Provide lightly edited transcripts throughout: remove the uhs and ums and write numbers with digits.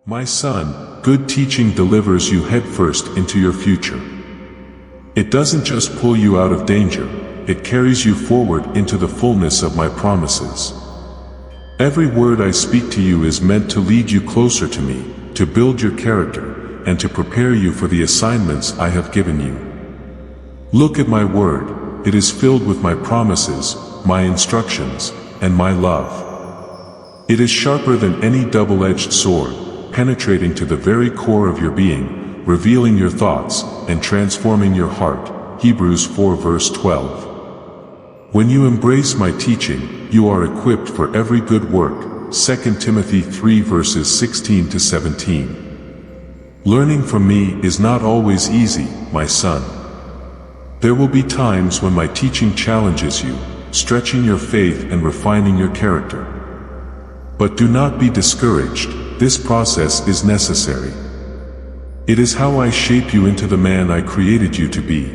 My son, good teaching delivers you headfirst into your future. It doesn't just pull you out of danger, it carries you forward into the fullness of my promises. Every word I speak to you is meant to lead you closer to me, to build your character, and to prepare you for the assignments I have given you. Look at my word, it is filled with my promises, my instructions, and my love. It is sharper than any double-edged sword, penetrating to the very core of your being, revealing your thoughts, and transforming your heart. Hebrews 4 verse 12. When you embrace my teaching, you are equipped for every good work. 2 Timothy 3 verses 16 to 17. Learning from me is not always easy, my son. There will be times when my teaching challenges you, stretching your faith and refining your character. But do not be discouraged. This process is necessary. It is how I shape you into the man I created you to be.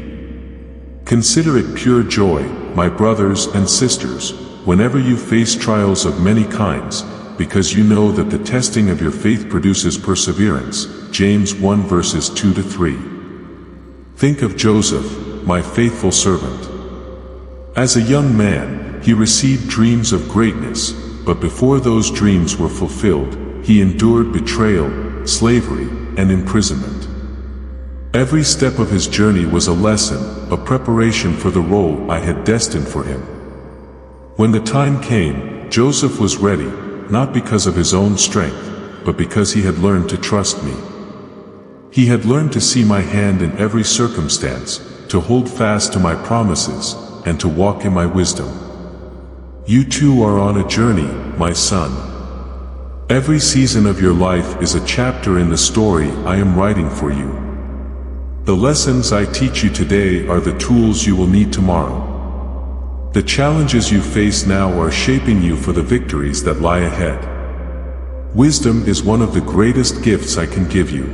Consider it pure joy, my brothers and sisters, whenever you face trials of many kinds, because you know that the testing of your faith produces perseverance. James 1 verses 2 to 3. Think of Joseph, my faithful servant. As a young man, he received dreams of greatness, but before those dreams were fulfilled, he endured betrayal, slavery, and imprisonment. Every step of his journey was a lesson, a preparation for the role I had destined for him. When the time came, Joseph was ready, not because of his own strength, but because he had learned to trust me. He had learned to see my hand in every circumstance, to hold fast to my promises, and to walk in my wisdom. You too are on a journey, my son. Every season of your life is a chapter in the story I am writing for you. The lessons I teach you today are the tools you will need tomorrow. The challenges you face now are shaping you for the victories that lie ahead. Wisdom is one of the greatest gifts I can give you.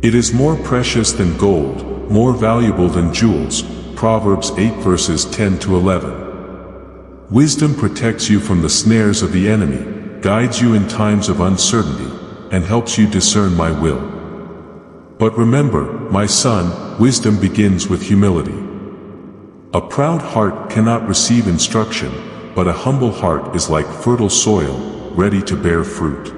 It is more precious than gold, more valuable than jewels. Proverbs 8 verses 10 to 11. Wisdom protects you from the snares of the enemy, guides you in times of uncertainty, and helps you discern my will. But remember, my son, wisdom begins with humility. A proud heart cannot receive instruction, but a humble heart is like fertile soil, ready to bear fruit.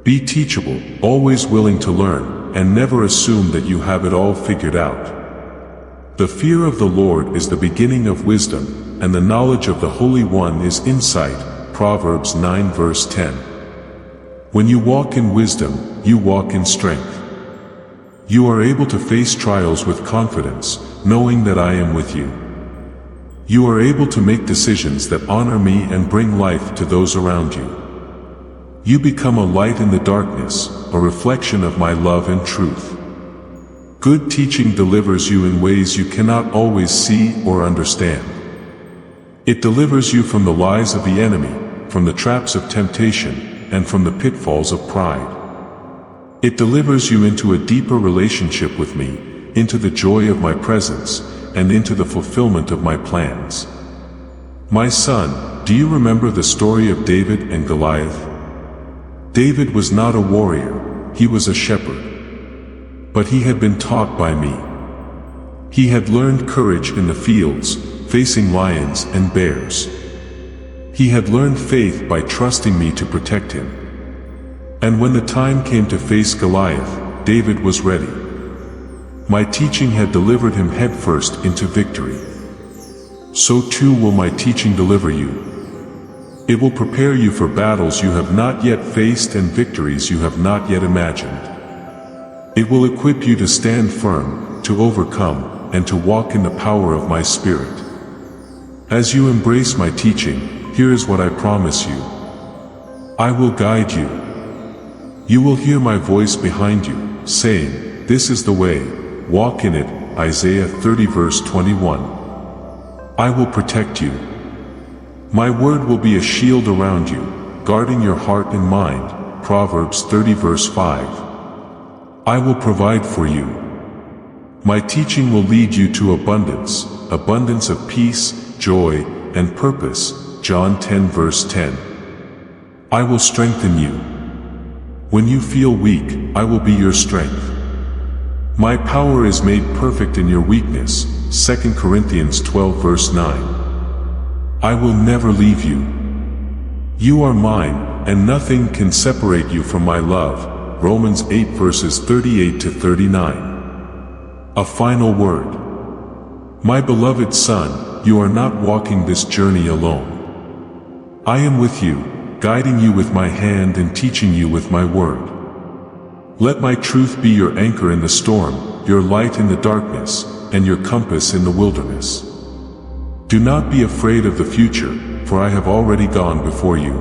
Be teachable, always willing to learn, and never assume that you have it all figured out. The fear of the Lord is the beginning of wisdom, and the knowledge of the Holy One is insight. Proverbs 9 verse 10. When you walk in wisdom, you walk in strength. You are able to face trials with confidence, knowing that I am with you. You are able to make decisions that honor me and bring life to those around you. You become a light in the darkness, a reflection of my love and truth. Good teaching delivers you in ways you cannot always see or understand. It delivers you from the lies of the enemy, from the traps of temptation, and from the pitfalls of pride. It delivers you into a deeper relationship with me, into the joy of my presence, and into the fulfillment of my plans. My son, do you remember the story of David and Goliath? David was not a warrior, he was a shepherd. But he had been taught by me. He had learned courage in the fields, facing lions and bears. He had learned faith by trusting me to protect him. And when the time came to face Goliath, David was ready. My teaching had delivered him headfirst into victory. So too will my teaching deliver you. It will prepare you for battles you have not yet faced and victories you have not yet imagined. It will equip you to stand firm, to overcome, and to walk in the power of my Spirit. As you embrace my teaching, here is what I promise you. I will guide you. You will hear my voice behind you, saying, "This is the way, walk in it." Isaiah 30 verse 21. I will protect you. My word will be a shield around you, guarding your heart and mind. Proverbs 30 verse 5. I will provide for you. My teaching will lead you to abundance, abundance of peace, joy, and purpose. John 10 verse 10. I will strengthen you. When you feel weak, I will be your strength. My power is made perfect in your weakness. 2 Corinthians 12 verse 9. I will never leave you. You are mine, and nothing can separate you from my love. Romans 8 verses 38 to 39. A final word. My beloved son, you are not walking this journey alone. I am with you, guiding you with my hand and teaching you with my word. Let my truth be your anchor in the storm, your light in the darkness, and your compass in the wilderness. Do not be afraid of the future, for I have already gone before you.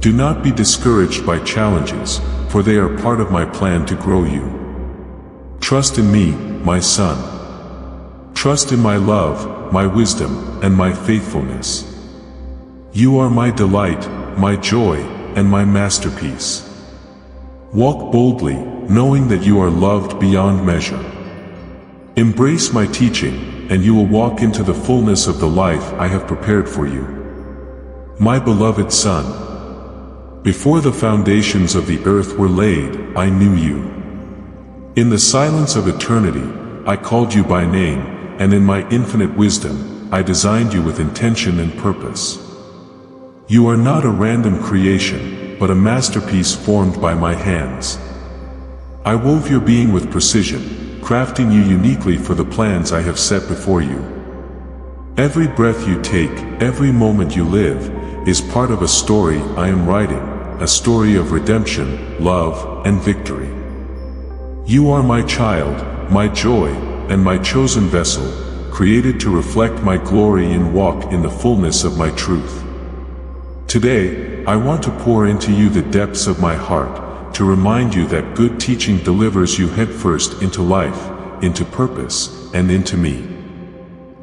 Do not be discouraged by challenges, for they are part of my plan to grow you. Trust in me, my son. Trust in my love, my wisdom, and my faithfulness. You are my delight, my joy, and my masterpiece. Walk boldly, knowing that you are loved beyond measure. Embrace my teaching, and you will walk into the fullness of the life I have prepared for you. My beloved son, before the foundations of the earth were laid, I knew you. In the silence of eternity, I called you by name, and in my infinite wisdom, I designed you with intention and purpose. You are not a random creation, but a masterpiece formed by my hands. I wove your being with precision, crafting you uniquely for the plans I have set before you. Every breath you take, every moment you live, is part of a story I am writing, a story of redemption, love, and victory. You are my child, my joy, and my chosen vessel, created to reflect my glory and walk in the fullness of my truth. Today, I want to pour into you the depths of my heart, to remind you that good teaching delivers you headfirst into life, into purpose, and into me.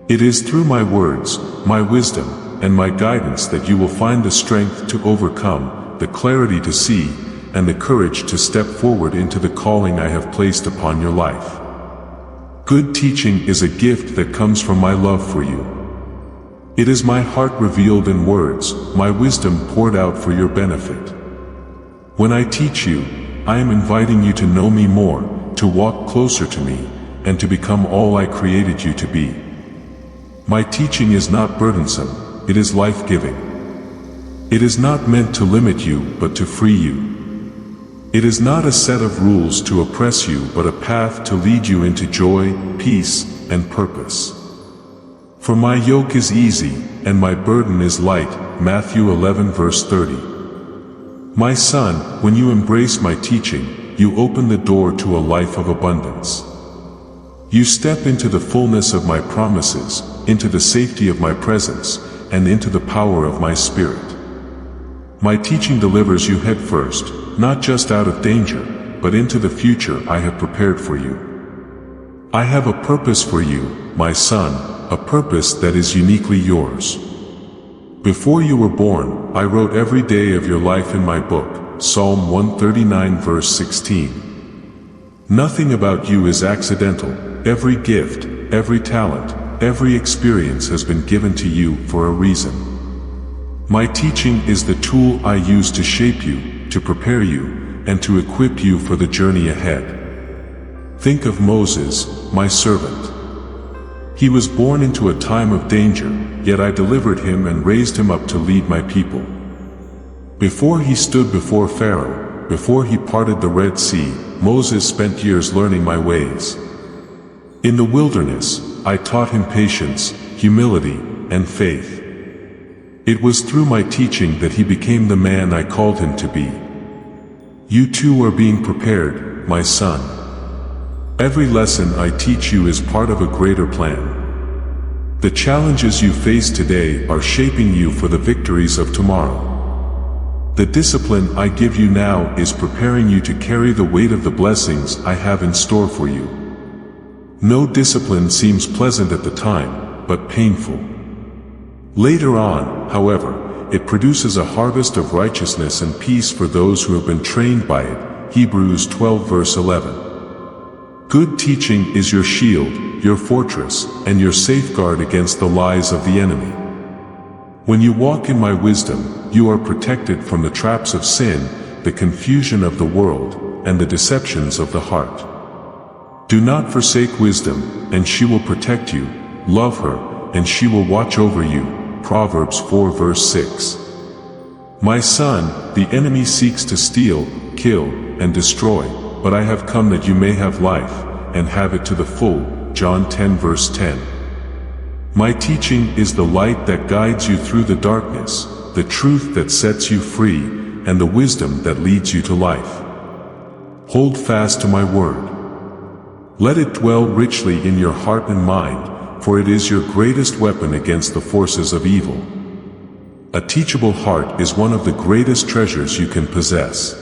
It is through my words, my wisdom, and my guidance that you will find the strength to overcome, the clarity to see, and the courage to step forward into the calling I have placed upon your life. Good teaching is a gift that comes from my love for you. It is my heart revealed in words, my wisdom poured out for your benefit. When I teach you, I am inviting you to know me more, to walk closer to me, and to become all I created you to be. My teaching is not burdensome, it is life-giving. It is not meant to limit you, but to free you. It is not a set of rules to oppress you, but a path to lead you into joy, peace, and purpose. For my yoke is easy, and my burden is light. Matthew 11 verse 30. My son, when you embrace my teaching, you open the door to a life of abundance. You step into the fullness of my promises, into the safety of my presence, and into the power of my spirit. My teaching delivers you head first, not just out of danger, but into the future I have prepared for you. I have a purpose for you, my son, a purpose that is uniquely yours. Before you were born, I wrote every day of your life in my book, Psalm 139 verse 16. Nothing about you is accidental. Every gift, every talent, every experience has been given to you for a reason. My teaching is the tool I use to shape you, to prepare you, and to equip you for the journey ahead. Think of Moses, my servant. He was born into a time of danger, yet I delivered him and raised him up to lead my people. Before he stood before Pharaoh, before he parted the Red Sea, Moses spent years learning my ways. In the wilderness, I taught him patience, humility, and faith. It was through my teaching that he became the man I called him to be. You too are being prepared, my son. Every lesson I teach you is part of a greater plan. The challenges you face today are shaping you for the victories of tomorrow. The discipline I give you now is preparing you to carry the weight of the blessings I have in store for you. No discipline seems pleasant at the time, but painful. Later on, however, it produces a harvest of righteousness and peace for those who have been trained by it. Hebrews 12 verse 11. Good teaching is your shield, your fortress, and your safeguard against the lies of the enemy. When you walk in my wisdom, you are protected from the traps of sin, the confusion of the world, and the deceptions of the heart. Do not forsake wisdom, and she will protect you. Love her, and she will watch over you. Proverbs 4 verse 6. My son, the enemy seeks to steal, kill, and destroy, but I have come that you may have life, and have it to the full. John 10 verse 10. My teaching is the light that guides you through the darkness, the truth that sets you free, and the wisdom that leads you to life. Hold fast to my word. Let it dwell richly in your heart and mind, for it is your greatest weapon against the forces of evil. A teachable heart is one of the greatest treasures you can possess.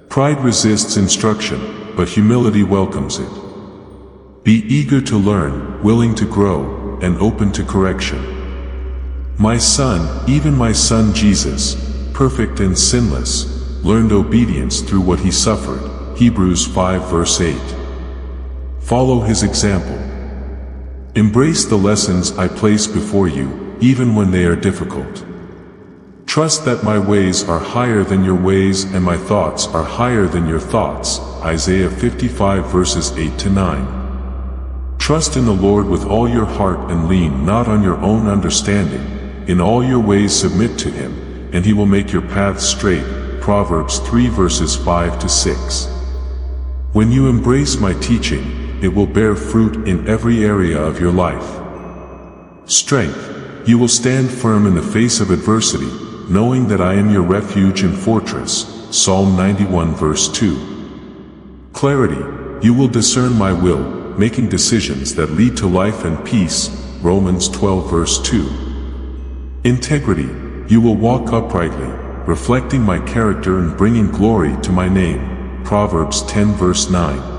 Pride resists instruction, but humility welcomes it. Be eager to learn, willing to grow, and open to correction. My son, even my son Jesus, perfect and sinless, learned obedience through what he suffered. Hebrews 5 verse 8. Follow his example. Embrace the lessons I place before you, even when they are difficult. Trust that my ways are higher than your ways and my thoughts are higher than your thoughts. Isaiah 55 verses 8 to 9. Trust in the Lord with all your heart and lean not on your own understanding. In all your ways submit to him, and he will make your paths straight. Proverbs 3 verses 5 to 6. When you embrace my teaching, it will bear fruit in every area of your life. Strength. You will stand firm in the face of adversity, knowing that I am your refuge and fortress. Psalm 91 verse 2. Clarity. You will discern my will, making decisions that lead to life and peace. Romans 12 verse 2. Integrity. You will walk uprightly, reflecting my character and bringing glory to my name. Proverbs 10 verse 9.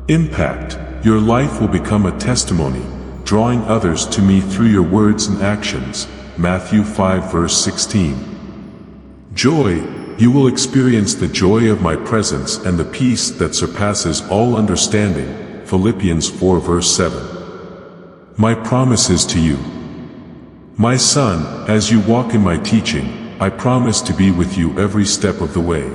Impact. Your life will become a testimony, drawing others to me through your words and actions. Matthew 5 verse 16. Joy. You will experience the joy of my presence and the peace that surpasses all understanding. Philippians 4 verse 7. My promises to you. My son, as you walk in my teaching, I promise to be with you every step of the way.